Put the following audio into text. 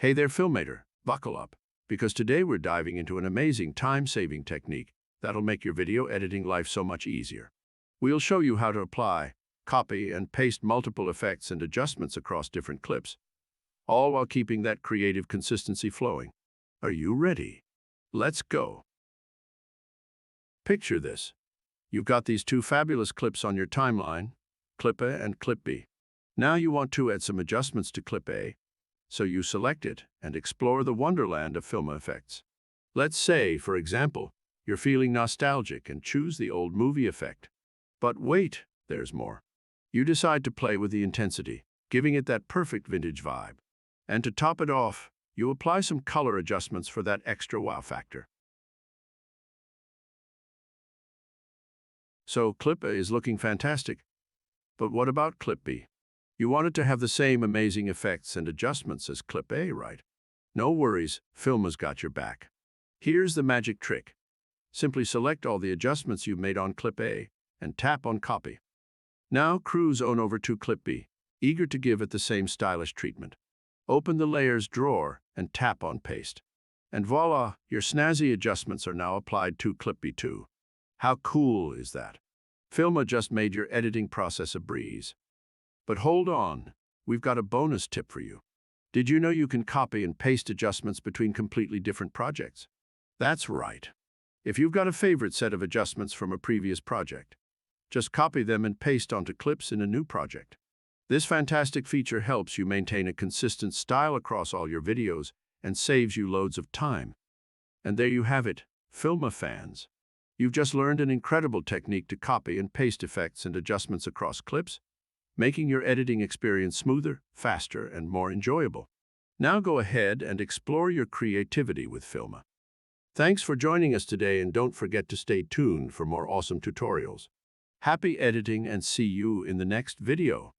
Hey there, Filmmator, buckle up, because today we're diving into an amazing time-saving technique that'll make your video editing life so much easier. We'll show you how to apply, copy, and paste multiple effects and adjustments across different clips, all while keeping that creative consistency flowing. Are you ready? Let's go. Picture this. You've got these two fabulous clips on your timeline, Clip A and Clip B. Now you want to add some adjustments to Clip A, so you select it and explore the wonderland of film effects. Let's say, for example, you're feeling nostalgic and choose the old movie effect. But wait, there's more. You decide to play with the intensity, giving it that perfect vintage vibe. And to top it off, you apply some color adjustments for that extra wow factor. So Clip A is looking fantastic. But what about Clip B? You want it to have the same amazing effects and adjustments as Clip A, right? No worries, Filma's got your back. Here's the magic trick. Simply select all the adjustments you've made on Clip A and tap on Copy. Now cruise on over to Clip B, eager to give it the same stylish treatment. Open the Layers drawer and tap on Paste. And voila, your snazzy adjustments are now applied to Clip B too. How cool is that? Filma just made your editing process a breeze. But hold on, we've got a bonus tip for you. Did you know you can copy and paste adjustments between completely different projects? That's right. If you've got a favorite set of adjustments from a previous project, just copy them and paste onto clips in a new project. This fantastic feature helps you maintain a consistent style across all your videos and saves you loads of time. And there you have it, Filma fans. You've just learned an incredible technique to copy and paste effects and adjustments across clips, making your editing experience smoother, faster, and more enjoyable. Now go ahead and explore your creativity with Filma. Thanks for joining us today, and don't forget to stay tuned for more awesome tutorials. Happy editing, and see you in the next video.